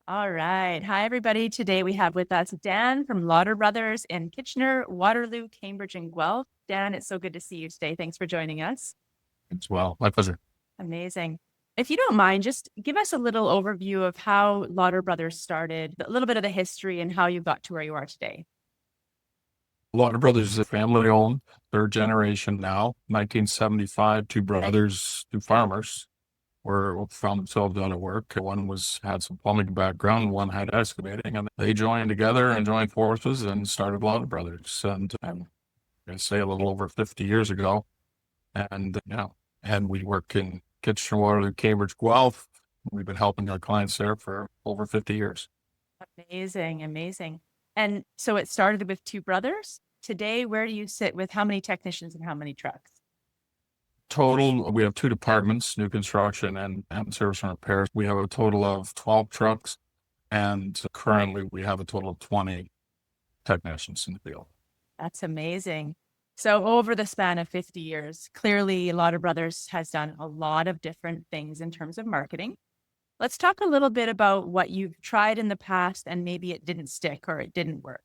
All right. Hi, everybody. Today we have with us Dan from Lodder Brothers in Kitchener-Waterloo, Cambridge, and Guelph. Dan, it's so good to see you today. Thanks for joining us. As well. My pleasure. Amazing. If you don't mind, just give us a little overview of how Lodder Brothers started, a little bit of the history and how you got to where you are today. Lodder Brothers is a family owned, third generation now. 1975, two brothers, two farmers, were found themselves out of work. One had some plumbing background, one had excavating, and they joined together and joined forces and started Lodder Brothers. And I'm going to say a little over 50 years ago. And and we work in Kitchener-Waterloo, Cambridge, Guelph. We've been helping our clients there for over 50 years. Amazing, amazing. And so it started with two brothers. Today, where do you sit with how many technicians and how many trucks? Total, we have two departments, new construction and service and repairs. We have a total of 12 trucks, and currently we have a total of 20 technicians in the field. That's amazing. So over the span of 50 years, clearly Lodder Brothers has done a lot of different things in terms of marketing. Let's talk a little bit about what you've tried in the past and maybe it didn't stick or it didn't work.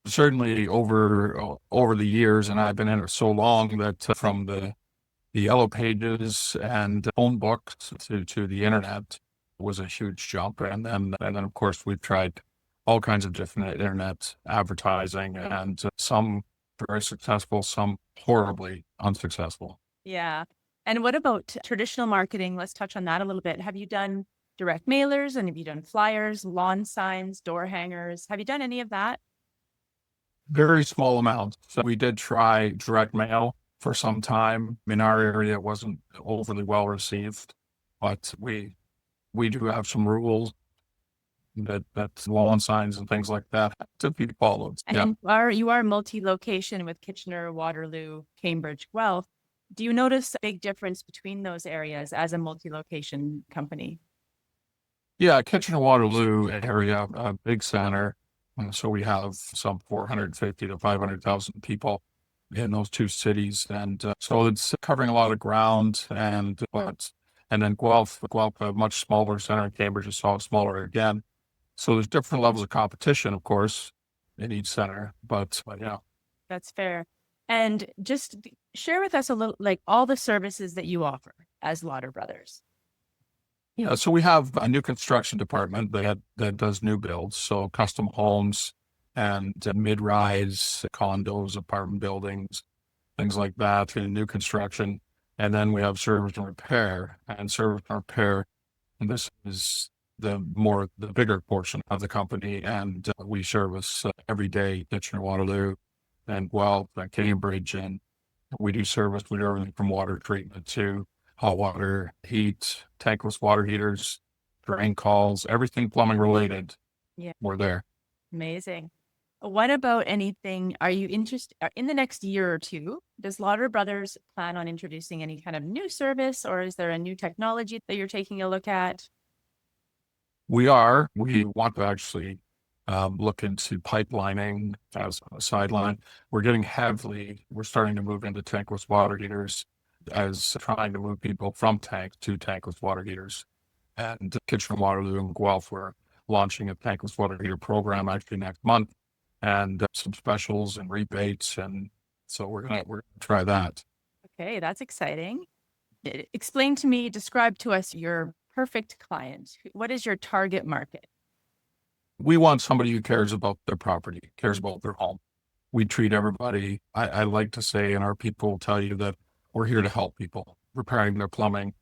Certainly over the years, and I've been in it so long that from the yellow pages and phone books to the internet was a huge jump. And then of course we've tried all kinds of different internet advertising, and some very successful, some horribly unsuccessful. Yeah. And what about traditional marketing? Let's touch on that a little bit. Have you done direct mailers and have you done flyers, lawn signs, door hangers? Have you done any of that? Very small amounts. So we did try direct mail for some time. In our area, it wasn't overly well received, but we do have some rules that lawn signs and things like that to be followed. Yeah. And you are multi-location with Kitchener, Waterloo, Cambridge, Guelph. Do you notice a big difference between those areas as a multi-location company? Yeah, Kitchener-Waterloo area, a big center. So we have some 450 to 500,000 people in those two cities. And so it's covering a lot of ground. And then Guelph, a much smaller center. Cambridge is so smaller again. So there's different levels of competition, of course, in each center. But yeah. That's fair. And just share with us a little, like all the services that you offer as Lodder Brothers. Yeah, so we have a new construction department that does new builds, so custom homes and mid-rise condos, apartment buildings, things like that in new construction. And then we have service and repair, and this is the bigger portion of the company. And we service every day Kitchener-Waterloo and Guelph and Cambridge, and we do service. We do everything from water treatment to hot water, heat, tankless water heaters, drain calls, everything plumbing related. Yeah. We're there. Amazing. What about anything? Are you interested in the next year or two? Does Lodder Brothers plan on introducing any kind of new service or is there a new technology that you're taking a look at? We want to actually look into pipelining as a sideline. We're starting to move into tankless water heaters, as trying to move people from tank to tankless water heaters. And Kitchener-Waterloo and Guelph, we're launching a tankless water heater program actually next month, and some specials and rebates. And so we're gonna try that. Okay, that's exciting. Explain to me, describe to us your perfect client. What is your target market? We want somebody who cares about their property, cares about their home. We treat everybody. I like to say, and our people will tell you that we're here to help people, repairing their plumbing,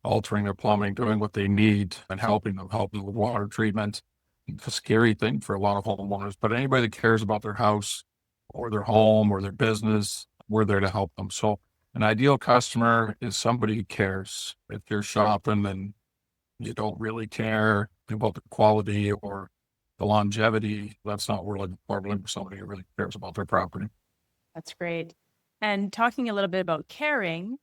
altering their plumbing, doing what they need, and helping with water treatment. It's a scary thing for a lot of homeowners, but anybody that cares about their house or their home or their business, we're there to help them. So an ideal customer is somebody who cares. If you're shopping and you don't really care about the quality or the longevity, that's not what we're looking for. We're looking for somebody who really cares about their property. That's great. And talking a little bit about caring,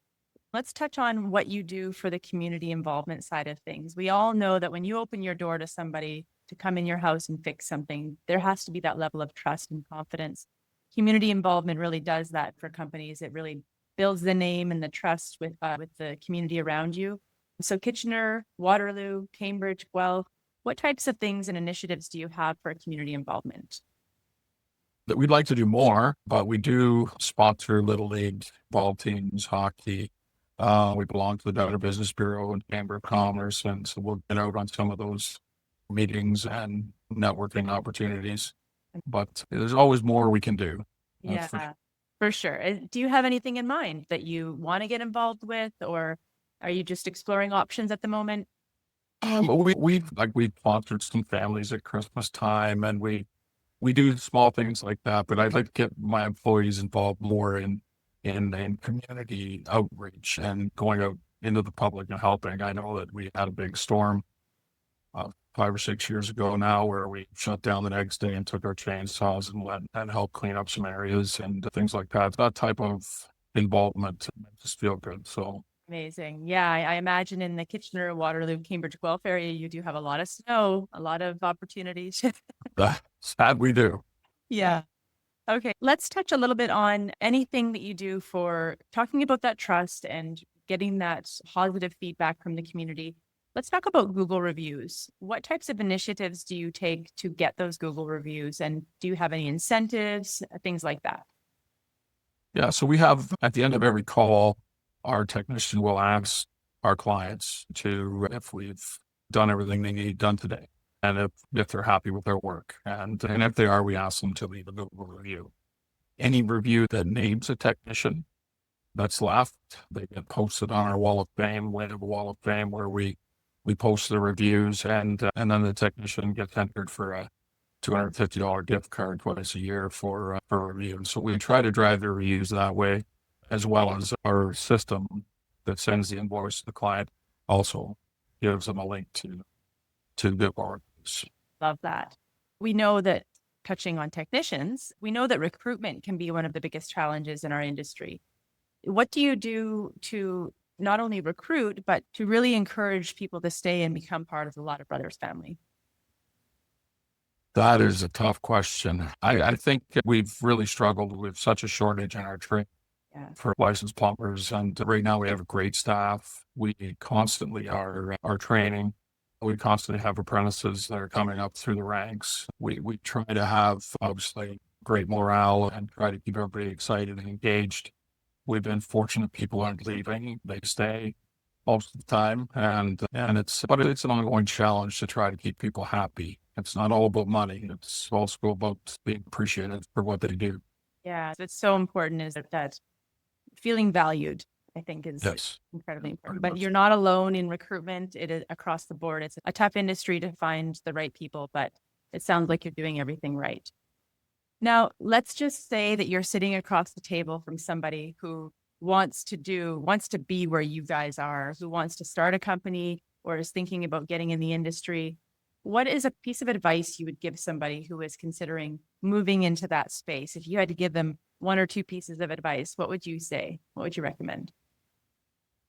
let's touch on what you do for the community involvement side of things. We all know that when you open your door to somebody to come in your house and fix something, there has to be that level of trust and confidence. Community involvement really does that for companies. It really builds the name and the trust with the community around you. So Kitchener, Waterloo, Cambridge, Guelph, What types of things and initiatives do you have for community involvement? That we'd like to do more, but we do sponsor little league ball teams, hockey. We belong to the Better Business Bureau and Chamber of Commerce, and so we'll get out on some of those meetings and networking opportunities. But there's always more we can do. That's for sure. Yeah, for sure. Do you have anything in mind that you want to get involved with, or are you just exploring options at the moment? We've sponsored some families at Christmas time, and we do small things like that. But I'd like to get my employees involved more in community outreach and going out into the public and helping. I know that we had a big storm 5 or 6 years ago now, where we shut down the next day and took our chainsaws and went and helped clean up some areas and things like that. That type of involvement makes us feel good. So Amazing. Yeah, I imagine in the Kitchener-Waterloo, Cambridge, Guelph area, you do have a lot of snow, a lot of opportunities. that we do. Yeah. Okay. Let's touch a little bit on anything that you do for talking about that trust and getting that positive feedback from the community. Let's talk about Google reviews. What types of initiatives do you take to get those Google reviews? And do you have any incentives, things like that? Yeah. So we have at the end of every call, our technician will ask our clients to if we've done everything they need done today, and if they're happy with their work, and if they are, we ask them to leave a Google review. Any review that names a technician that's left, they get posted on our wall of fame. We have a wall of fame where we post the reviews, and then the technician gets entered for a $250 gift card twice a year for review. And so we try to drive the reviews that way, as well as our system that sends the invoice to the client also gives them a link to the reviews. Love that. We know that, touching on technicians, we know that recruitment can be one of the biggest challenges in our industry. What do you do to not only recruit, but to really encourage people to stay and become part of the Lodder Brothers family? That is a tough question. I think we've really struggled with such a shortage in our trade Yeah. for licensed plumbers. And right now we have a great staff. We constantly are training. We constantly have apprentices that are coming up through the ranks. We try to have obviously great morale and try to keep everybody excited and engaged. We've been fortunate people aren't leaving. They stay most of the time. And it's an ongoing challenge to try to keep people happy. It's not all about money. It's also about being appreciated for what they do. Yeah, it's so important, is that feeling valued, I think, is Yes. incredibly important. Very But much. you're not alone in recruitment. It is across the board. It's a tough industry to find the right people, but it sounds like you're doing everything right. Now, let's just say that you're sitting across the table from somebody who wants to be where you guys are, who wants to start a company or is thinking about getting in the industry. What is a piece of advice you would give somebody who is considering moving into that space? If you had to give them one or two pieces of advice, what would you say? What would you recommend?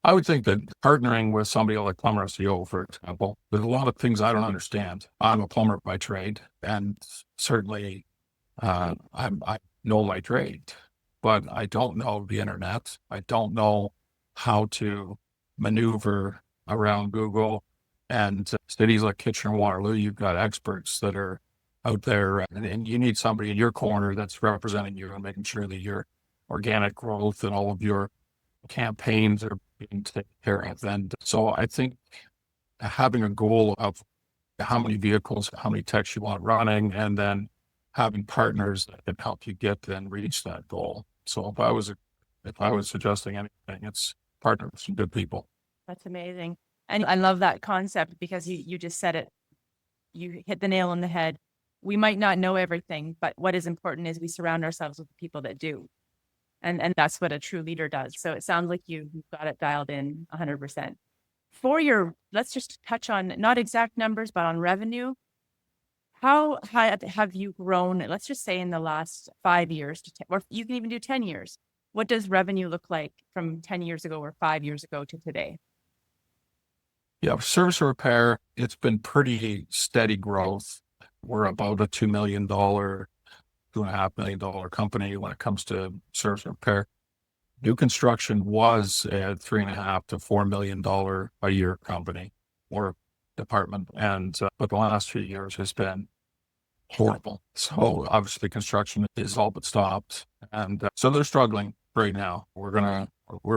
I would think that partnering with somebody like Plumber SEO, for example, there's a lot of things I don't understand. I'm a plumber by trade, and certainly I know my trade, but I don't know the internet. I don't know how to maneuver around Google. And cities like Kitchener-Waterloo, you've got experts that are out there, and you need somebody in your corner that's representing you and making sure that your organic growth and all of your campaigns are being taken care of. And so I think having a goal of how many vehicles, how many techs you want running, and then having partners that can help you get and reach that goal. So if I was suggesting anything, it's partner with some good people. That's amazing. And I love that concept because you just said it. You hit the nail on the head. We might not know everything, but what is important is we surround ourselves with the people that do. And that's what a true leader does. So it sounds like you've got it dialed in 100%. Let's just touch on not exact numbers, but on revenue. How high have you grown? Let's just say in the last 5 years or you can even do 10 years. What does revenue look like from 10 years ago or 5 years ago to today? Yeah, service and repair, it's been pretty steady growth. We're about a $2.5 million company when it comes to service and repair. New construction was a $3.5 to $4 million a year company. We're department. And, but the last few years has been horrible. So obviously construction is all but stopped. And so they're struggling right now. We're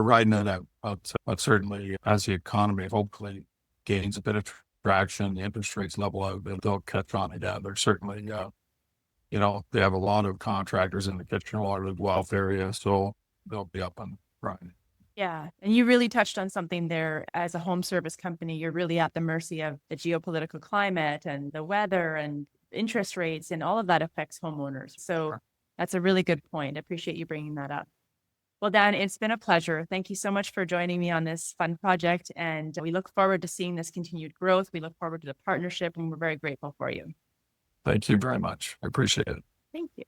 riding it out, but certainly as the economy hopefully gains a bit of traction, the interest rates level out, they'll catch on again. They're certainly, they have a lot of contractors in the Kitchener-Waterloo Guelph area, so they'll be up and running. Yeah. And you really touched on something there. As a home service company, you're really at the mercy of the geopolitical climate and the weather and interest rates, and all of that affects homeowners. So Sure. that's a really good point. I appreciate you bringing that up. Well, Dan, it's been a pleasure. Thank you so much for joining me on this fun project. And we look forward to seeing this continued growth. We look forward to the partnership, and we're very grateful for you. Thank you very much. I appreciate it. Thank you.